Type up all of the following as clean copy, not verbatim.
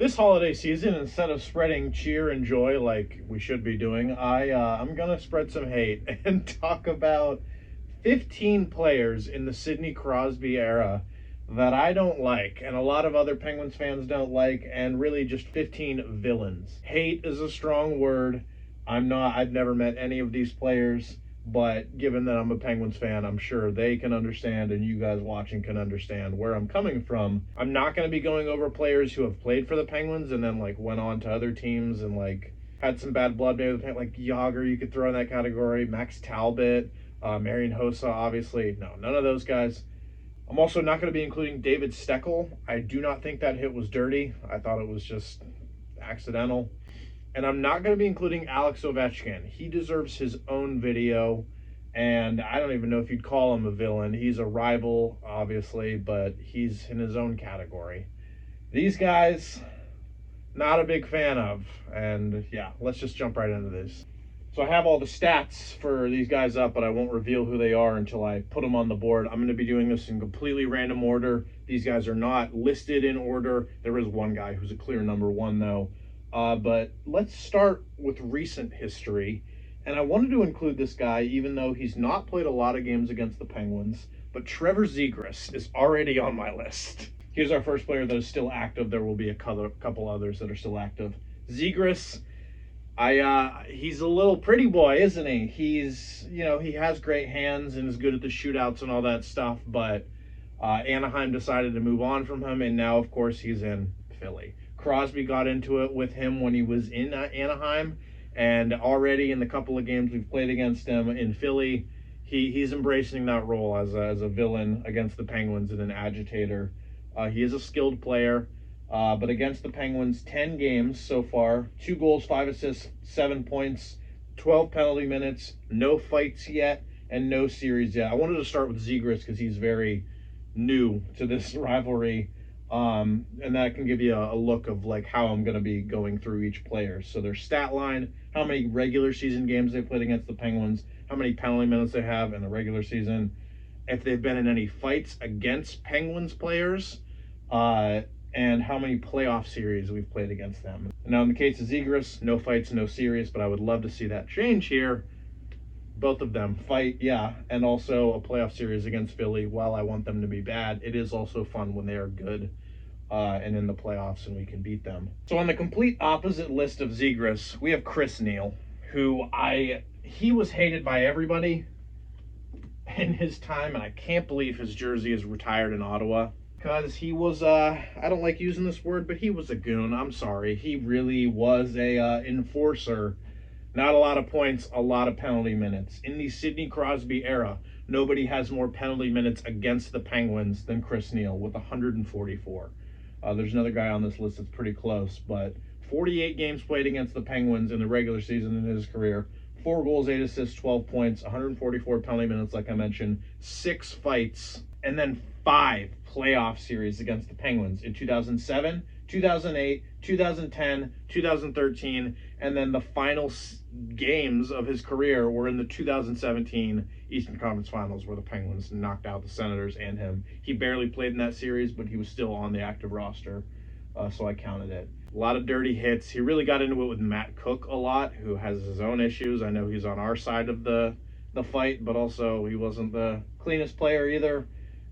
This holiday season, instead of spreading cheer and joy like we should be doing, I'm gonna spread some hate and talk about 15 players in the Sidney Crosby era that I don't like, and a lot of other Penguins fans don't like, and really just 15 villains. Hate is a strong word. I've never met any of these players, but given that I'm a Penguins fan, I'm sure they can understand, and you guys watching can understand where I'm coming from. I'm not going to be going over players who have played for the Penguins and then like went on to other teams and like had some bad blood, maybe like Yager, you could throw in that category, Max Talbot, Marian Hossa, obviously. No, none of those guys. I'm also not going to be including David Steckel. I do not think that hit was dirty. I thought it was just accidental. And I'm not going to be including Alex Ovechkin. He deserves his own video, and I don't even know if you'd call him a villain. He's a rival, obviously, but he's in his own category. These guys, not a big fan of. And yeah, let's just jump right into this. So I have all the stats for these guys up, but I won't reveal who they are until I put them on the board. I'm going to be doing this in completely random order. These guys are not listed in order. There is one guy who's a clear number one, though. But let's start with recent history. And I wanted to include this guy, even though he's not played a lot of games against the Penguins. But Trevor Zegras is already on my list. Here's our first player that is still active. There will be a couple others that are still active. Zegras, he's a little pretty boy, isn't he? He has great hands and is good at the shootouts and all that stuff, but Anaheim decided to move on from him, and now, of course, he's in Philly. Crosby got into it with him when he was in Anaheim, and already in the couple of games we've played against him in Philly, he's embracing that role as a villain against the Penguins and an agitator. He is a skilled player. But against the Penguins, 10 games so far, 2 goals, 5 assists, 7 points, 12 penalty minutes, no fights yet, and no series yet. I wanted to start with Zegras because he's very new to this rivalry, and that can give you a look of like how I'm going to be going through each player. So their stat line, how many regular season games they played against the Penguins, how many penalty minutes they have in the regular season, if they've been in any fights against Penguins players, and how many playoff series we've played against them. Now, in the case of Zegras, no fights, no series, but I would love to see that change here. Both of them fight, yeah, and also a playoff series against Philly. While I want them to be bad, it is also fun when they are good and in the playoffs and we can beat them. So on the complete opposite list of Zegras, we have Chris Neil, who he was hated by everybody in his time, and I can't believe his jersey is retired in Ottawa. Because he was, I don't like using this word, but he was a goon. I'm sorry. He really was a enforcer. Not a lot of points, a lot of penalty minutes. In the Sidney Crosby era, nobody has more penalty minutes against the Penguins than Chris Neil with 144. There's another guy on this list that's pretty close, but 48 games played against the Penguins in the regular season in his career. 4 goals, 8 assists, 12 points, 144 penalty minutes, like I mentioned, 6 fights, and then 5 playoff series against the Penguins in 2007, 2008, 2010, 2013, and then the final games of his career were in the 2017 Eastern Conference Finals where the Penguins knocked out the Senators and him. He barely played in that series, but he was still on the active roster, so I counted it. A lot of dirty hits. He really got into it with Matt Cook a lot, who has his own issues. I know he's on our side of the fight, but also he wasn't the cleanest player either.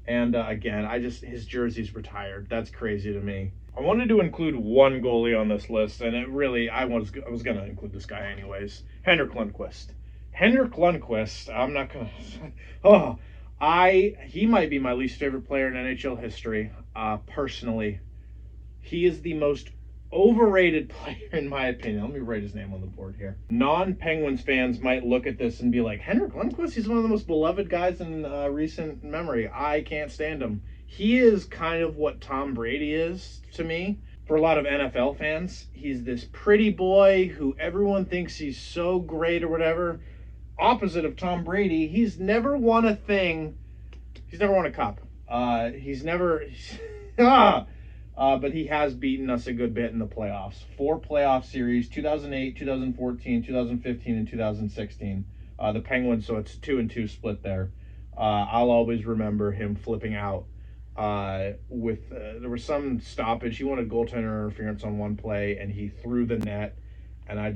And again, his jersey's retired. That's crazy to me. I wanted to include one goalie on this list, and I was going to include this guy anyways. Henrik Lundqvist. Henrik Lundqvist, I'm not going to... he might be my least favorite player in NHL history, personally. He is the most overrated player, in my opinion. Let me write his name on the board here. Non-Penguins fans might look at this and be like, Henrik Lundqvist, he's one of the most beloved guys in recent memory. I can't stand him. He is kind of what Tom Brady is to me. For a lot of NFL fans, he's this pretty boy who everyone thinks he's so great or whatever. Opposite of Tom Brady, he's never won a thing. He's never won a cup. But he has beaten us a good bit in the playoffs. 4 playoff series, 2008, 2014, 2015, and 2016. The Penguins, so it's 2-2 split there. I'll always remember him flipping out There was some stoppage. He wanted goaltender interference on one play, and he threw the net. And I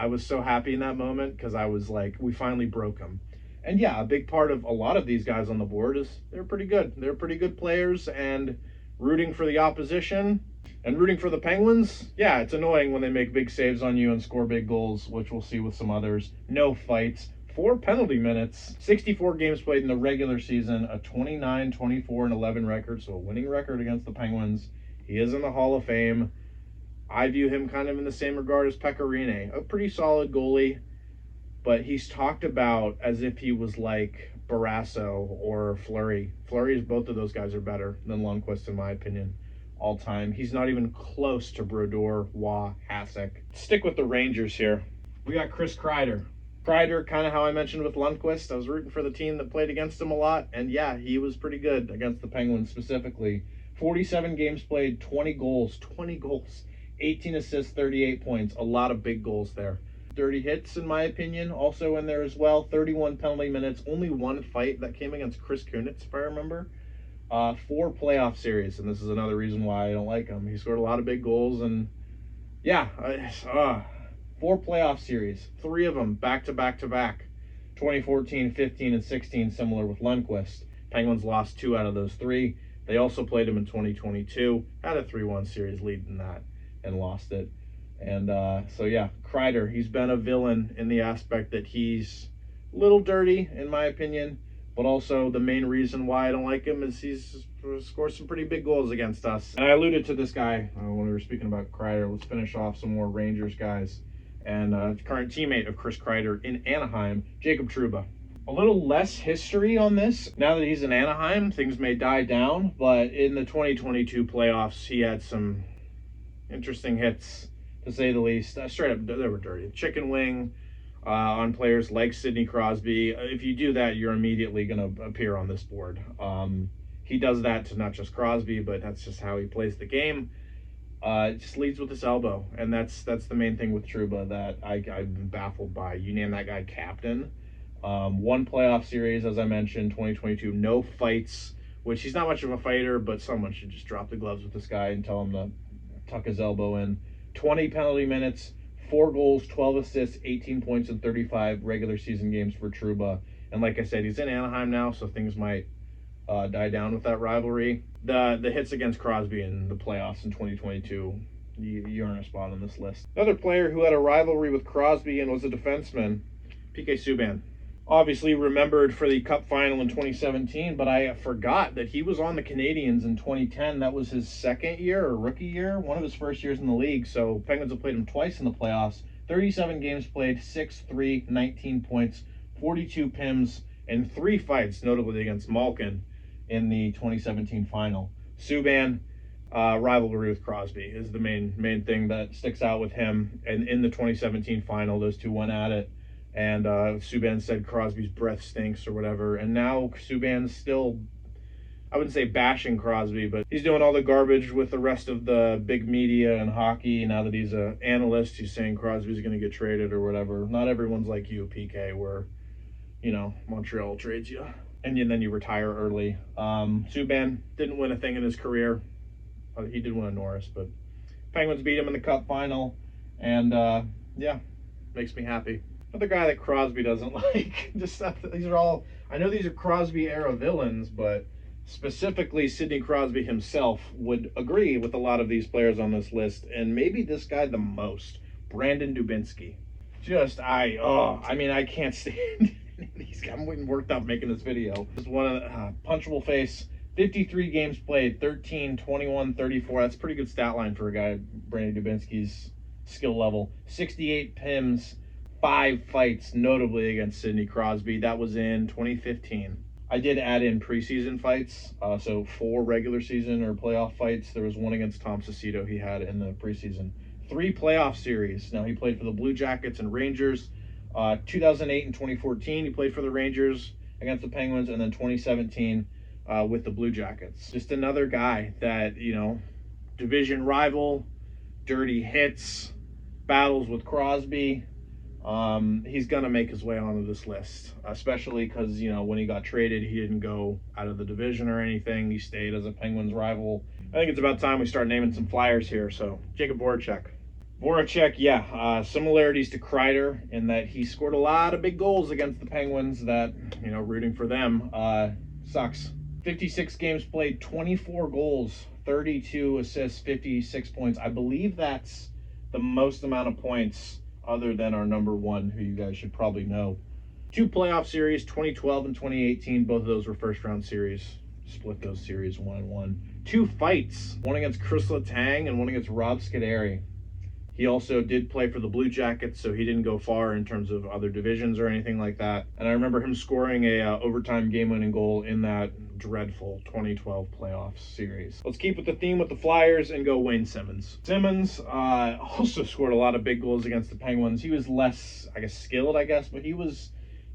was so happy in that moment because I was like, we finally broke him. And yeah, a big part of a lot of these guys on the board is they're pretty good. They're pretty good players, and rooting for the opposition and rooting for the Penguins, yeah, it's annoying when they make big saves on you and score big goals, which we'll see with some others. No fights. 4 penalty minutes, 64 games played in the regular season, a 29, 24, and 11 record, so a winning record against the Penguins. He is in the Hall of Fame. I view him kind of in the same regard as Pecorine, a pretty solid goalie, but he's talked about as if he was like Barrasso or Fleury. Both of those guys are better than Lundqvist, in my opinion, all time. He's not even close to Brodeur, Waugh, Hasek. Stick with the Rangers here. We got Chris Kreider. Kreider, kind of how I mentioned with Lundqvist, I was rooting for the team that played against him a lot, and yeah, he was pretty good against the Penguins specifically. 47 games played, 20 goals, 18 assists, 38 points, a lot of big goals there. Dirty hits, in my opinion, also in there as well. 31 penalty minutes, only one fight that came against Chris Kunitz, if I remember. 4 playoff series, and this is another reason why I don't like him. He scored a lot of big goals, and yeah, 4 playoff series, 3 of them back to back to back. 2014, 15, and 16, similar with Lundqvist. Penguins lost 2 out of those 3. They also played him in 2022, had a 3-1 series lead in that, and lost it. And so yeah, Kreider, he's been a villain in the aspect that he's a little dirty, in my opinion, but also the main reason why I don't like him is he's scored some pretty big goals against us. And I alluded to this guy when we were speaking about Kreider. Let's finish off some more Rangers guys. And current teammate of Chris Kreider in Anaheim, Jacob Trouba. A little less history on this. Now that he's in Anaheim, things may die down, but in the 2022 playoffs, he had some interesting hits, to say the least. Straight up, they were dirty. Chicken wing on players like Sidney Crosby. If you do that, you're immediately going to appear on this board. He does that to not just Crosby, but that's just how he plays the game. It just leads with his elbow, and that's the main thing with Trouba that I've been baffled by. You name that guy captain. 1 playoff series, as I mentioned, 2022. No fights, which he's not much of a fighter, but someone should just drop the gloves with this guy and tell him to tuck his elbow in. 20 penalty minutes, 4 goals, 12 assists, 18 points in 35 regular season games for Trouba. And like I said, he's in Anaheim now, so things might die down with that rivalry. The hits against Crosby in the playoffs in 2022, you earn a spot on this list. Another player who had a rivalry with Crosby and was a defenseman, PK Subban. Obviously remembered for the Cup final in 2017, but I forgot that he was on the Canadiens in 2010. That was his second year or rookie year, one of his first years in the league. So Penguins have played him twice in the playoffs. 37 games played, 6-3, 19 points, 42 PIMs, and 3 fights, notably against Malkin in the 2017 final. Subban, rivalry with Crosby is the main thing that sticks out with him. And in the 2017 final, those two went at it. And Subban said Crosby's breath stinks or whatever. And now Subban's still, I wouldn't say bashing Crosby, but he's doing all the garbage with the rest of the big media and hockey. Now that he's an analyst, he's saying Crosby's going to get traded or whatever. Not everyone's like you, PK, where, Montreal trades you. And then you retire early. Subban didn't win a thing in his career. He did win a Norris, but Penguins beat him in the Cup final. And, yeah, makes me happy. Another guy that Crosby doesn't like. These are all, I know these are Crosby-era villains, but specifically Sidney Crosby himself would agree with a lot of these players on this list, and maybe this guy the most, Brandon Dubinsky. I can't stand I'm getting worked up making this video. Just one of the punchable face. 53 games played, 13, 21, 34. That's a pretty good stat line for a guy Brandon Dubinsky's skill level. 68 PIMs, 5 fights, notably against Sidney Crosby. That was in 2015. I did add in preseason fights, so 4 regular season or playoff fights. There was one against Tom Cicito he had in the preseason. 3 playoff series. Now, he played for the Blue Jackets and Rangers. 2008 and 2014, he played for the Rangers against the Penguins, and then 2017 with the Blue Jackets. Just another guy that, division rival, dirty hits, battles with Crosby. He's going to make his way onto this list, especially because, when he got traded, he didn't go out of the division or anything. He stayed as a Penguins rival. I think it's about time we start naming some Flyers here. So, Jacob Voracek. Voracek, similarities to Kreider in that he scored a lot of big goals against the Penguins that, rooting for them sucks. 56 games played, 24 goals, 32 assists, 56 points. I believe that's the most amount of points other than our number one, who you guys should probably know. 2 playoff series, 2012 and 2018. Both of those were first-round series. Split those series 1-1. 2 fights, one against Chris Letang and one against Rob Scuderi. He also did play for the Blue Jackets, so he didn't go far in terms of other divisions or anything like that. And I remember him scoring a overtime game-winning goal in that dreadful 2012 playoff series. Let's keep with the theme with the Flyers and go Wayne Simmons. Simmons also scored a lot of big goals against the Penguins. He was less, skilled, but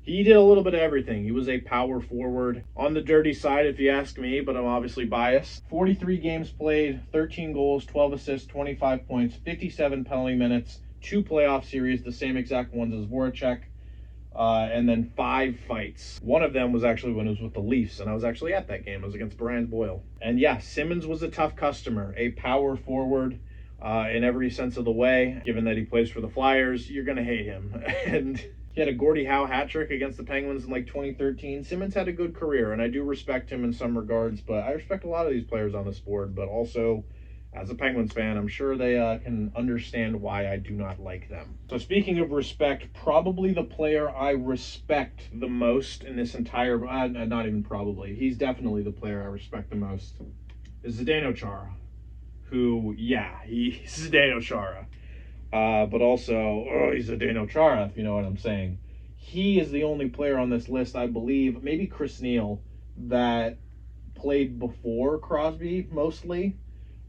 he did a little bit of everything. He was a power forward on the dirty side, if you ask me, but I'm obviously biased. 43 games played, 13 goals, 12 assists, 25 points, 57 penalty minutes, 2 playoff series, the same exact ones as Voracek, and then 5 fights. One of them was actually when it was with the Leafs, and I was actually at that game. It was against Brand Boyle. And Simmons was a tough customer, a power forward in every sense of the way. Given that he plays for the Flyers, you're going to hate him. And he had a Gordie Howe hat trick against the Penguins in 2013. Simmons had a good career, and I do respect him in some regards, but I respect a lot of these players on this board. But also, as a Penguins fan, I'm sure they can understand why I do not like them. So speaking of respect, probably the player I respect the most in this entire, not even probably, he's definitely the player I respect the most, is Zdeno Chara, who, he's Zdeno Chara. But also, he's Zdeno Chara, if you know what I'm saying. He is the only player on this list, I believe, maybe Chris Neil, that played before Crosby, mostly.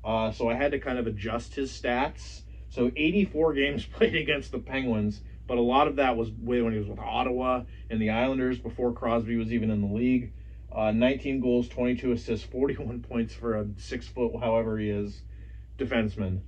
So I had to kind of adjust his stats. So 84 games played against the Penguins, but a lot of that was when he was with Ottawa and the Islanders before Crosby was even in the league. 19 goals, 22 assists, 41 points for a 6-foot, however he is, defenseman.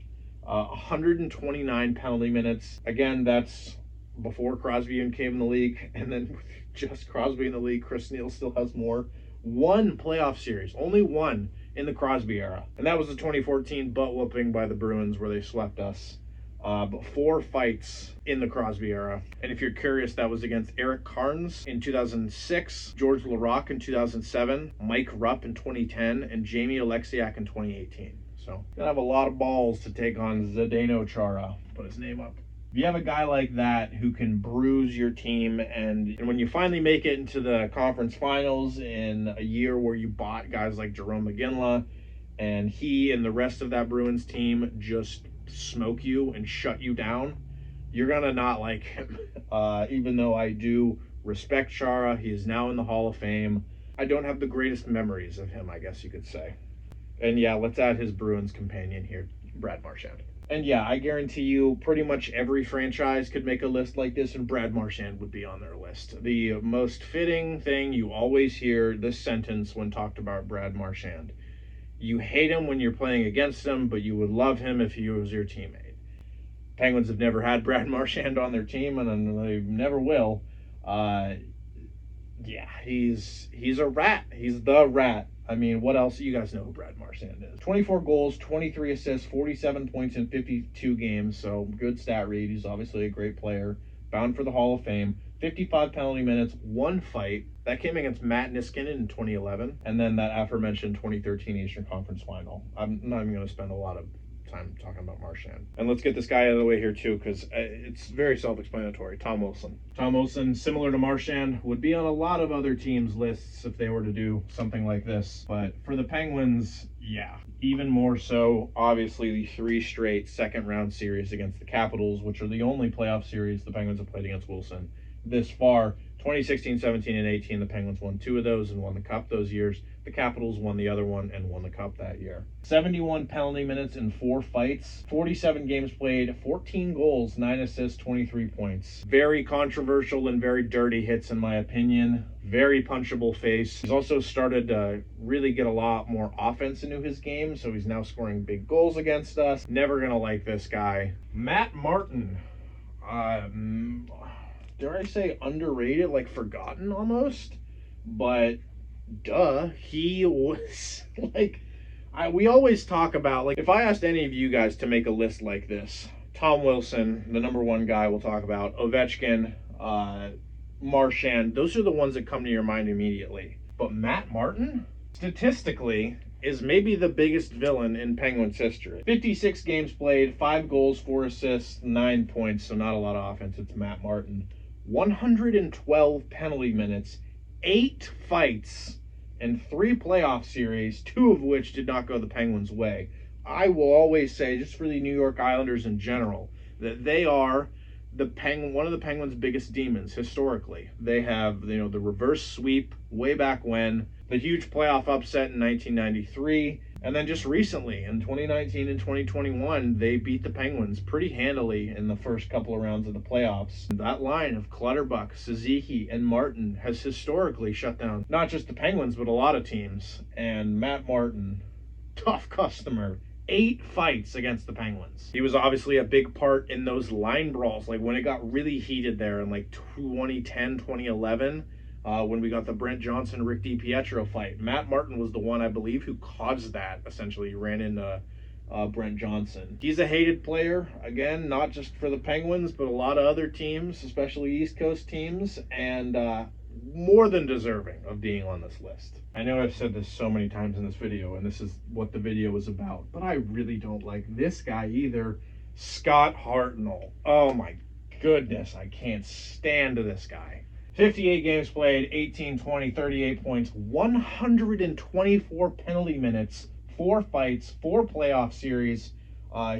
129 penalty minutes. Again, that's before Crosby even came in the league. And then with just Crosby in the league, Chris Neil still has more. 1 playoff series, only 1 in the Crosby era. And that was the 2014 butt whooping by the Bruins where they swept us. But 4 fights in the Crosby era. And if you're curious, that was against Eric Carnes in 2006, George Laraque in 2007, Mike Rupp in 2010, and Jamie Alexiak in 2018. So, gonna have a lot of balls to take on Zdeno Chara. Put his name up. If you have a guy like that who can bruise your team, and when you finally make it into the conference finals in a year where you bought guys like Jerome McGinley, and he and the rest of that Bruins team just smoke you and shut you down, you're gonna not like him. Even though I do respect Chara, he is now in the Hall of Fame. I don't have the greatest memories of him, I guess you could say. And let's add his Bruins companion here, Brad Marchand. And I guarantee you pretty much every franchise could make a list like this, and Brad Marchand would be on their list. The most fitting thing, you always hear this sentence when talked about Brad Marchand. You hate him when you're playing against him, but you would love him if he was your teammate. Penguins have never had Brad Marchand on their team, and they never will. He's a rat. He's the rat. I mean, what else? You guys know who Brad Marchand is. 24 goals, 23 assists, 47 points in 52 games. So good stat read. He's obviously a great player. Bound for the Hall of Fame. 55 penalty minutes, 1 fight. That came against Matt Niskanen in 2011. And then that aforementioned 2013 Eastern Conference Final. I'm not even going to spend a lot of time talking about Marchand. And let's get this guy out of the way here too, because it's very self-explanatory. Tom Wilson. Tom Wilson, similar to Marchand, would be on a lot of other teams' lists if they were to do something like this. But for the Penguins, even more so, obviously, the 3 straight second-round series against the Capitals, which are the only playoff series the Penguins have played against Wilson this far. 2016, 17, and 18, the Penguins won 2 of those and won the Cup those years. The Capitals won the other one and won the Cup that year. 71 penalty minutes in 4 fights, 47 games played, 14 goals, 9 assists, 23 points. Very controversial and very dirty hits in my opinion. Very punchable face. He's also started to really get a lot more offense into his game, so he's now scoring big goals against us. Never gonna like this guy. Matt Martin. Dare I say underrated, like forgotten almost? But duh, he was like, we always talk about, like, if I asked any of you guys to make a list like this, Tom Wilson, the number one guy we'll talk about, Ovechkin, Marchand, those are the ones that come to your mind immediately. But Matt Martin, statistically, is maybe the biggest villain in Penguins history. 56 games played, 5 goals, 4 assists, 9 points, so not a lot of offense. It's Matt Martin. 112 penalty minutes, 8 fights, and 3 playoff series, 2 of which did not go the Penguins' way. I will always say, just for the New York Islanders in general, that they are one of the Penguins' biggest demons historically. They have, the reverse sweep way back when, the huge playoff upset in 1993, and then just recently in 2019 and 2021, they beat the Penguins pretty handily in the first couple of rounds of the playoffs. That line of Clutterbuck, Suzuki, and Martin has historically shut down not just the Penguins, but a lot of teams. And Matt Martin, tough customer. 8 fights against the Penguins. He was obviously a big part in those line brawls, like when it got really heated there in like 2010, 2011, when we got the Brent Johnson, Rick DiPietro fight. Matt Martin was the one, I believe, who caused that, essentially. He ran into Brent Johnson. He's a hated player, again, not just for the Penguins, but a lot of other teams, especially East Coast teams, and more than deserving of being on this list. I know I've said this so many times in this video, and this is what the video is about, but I really don't like this guy either. Scott Hartnell. Oh my goodness, I can't stand this guy. 58 games played, 18, 20, 38 points, 124 penalty minutes, 4 fights, 4 playoff series.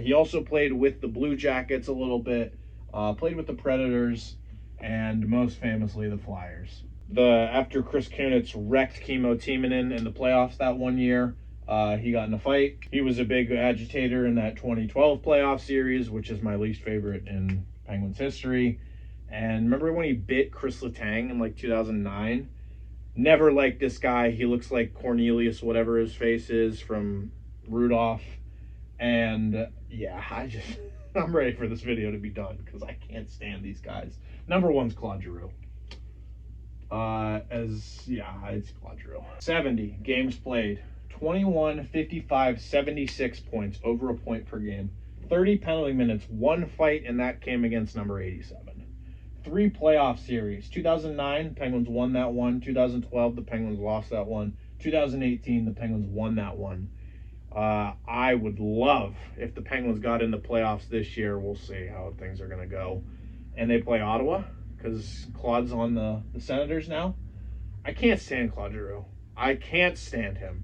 He also played with the Blue Jackets a little bit, played with the Predators, and most famously the Flyers. After Chris Kunitz wrecked Kimmo Timonen in the playoffs that one year, he got in a fight. He was a big agitator in that 2012 playoff series, which is my least favorite in Penguins history. And remember when he bit Chris Letang in like 2009? Never liked this guy. He looks like Cornelius, whatever his face is, from Rudolph. And yeah, I'm ready for this video to be done because I can't stand these guys. Number one's Claude Giroux. It's Claude Giroux. 70 games played, 21, 55, 76 points, over a point per game. 30 penalty minutes, 1 fight, and that came against number 87. 3 playoff series. 2009, Penguins won that one. 2012, the Penguins lost that one. 2018, the Penguins won that one. I would love if the Penguins got in the playoffs this year. We'll see how things are going to go. And they play Ottawa, because Claude's on the Senators now. I can't stand Claude Giroux. I can't stand him.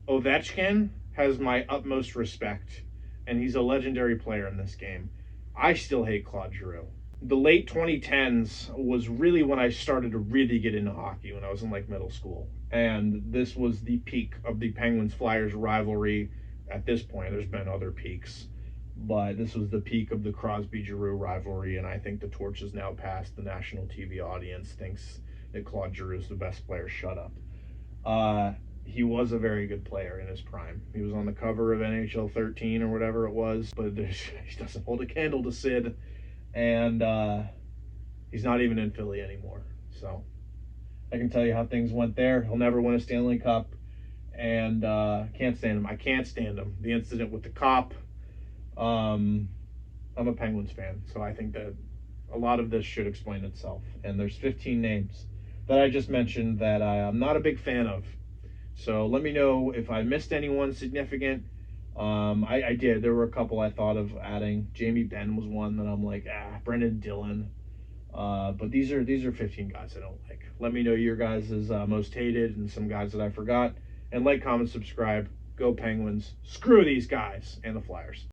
Ovechkin has my utmost respect, and he's a legendary player in this game. I still hate Claude Giroux. The late 2010s was really when I started to really get into hockey, when I was in like middle school. And this was the peak of the Penguins-Flyers rivalry. At this point, there's been other peaks, but this was the peak of the Crosby-Giroux rivalry, and I think the torch is now passed. The national TV audience thinks that Claude Giroux is the best player. Shut up. He was a very good player in his prime. He was on the cover of NHL 13 or whatever it was, but he doesn't hold a candle to Sid, and he's not even in Philly anymore. So I can tell you how things went there. He'll never win a Stanley Cup, and can't stand him. I can't stand him. The incident with the cop. I'm a Penguins fan, so I think that a lot of this should explain itself. And there's 15 names that I just mentioned that I'm not a big fan of. So let me know if I missed anyone significant. I did. There were a couple I thought of adding. Jamie Benn was one that I'm like, Brendan Dillon. But these are 15 guys I don't like. Let me know your guys' most hated and some guys that I forgot. And like, comment, subscribe. Go Penguins. Screw these guys and the Flyers.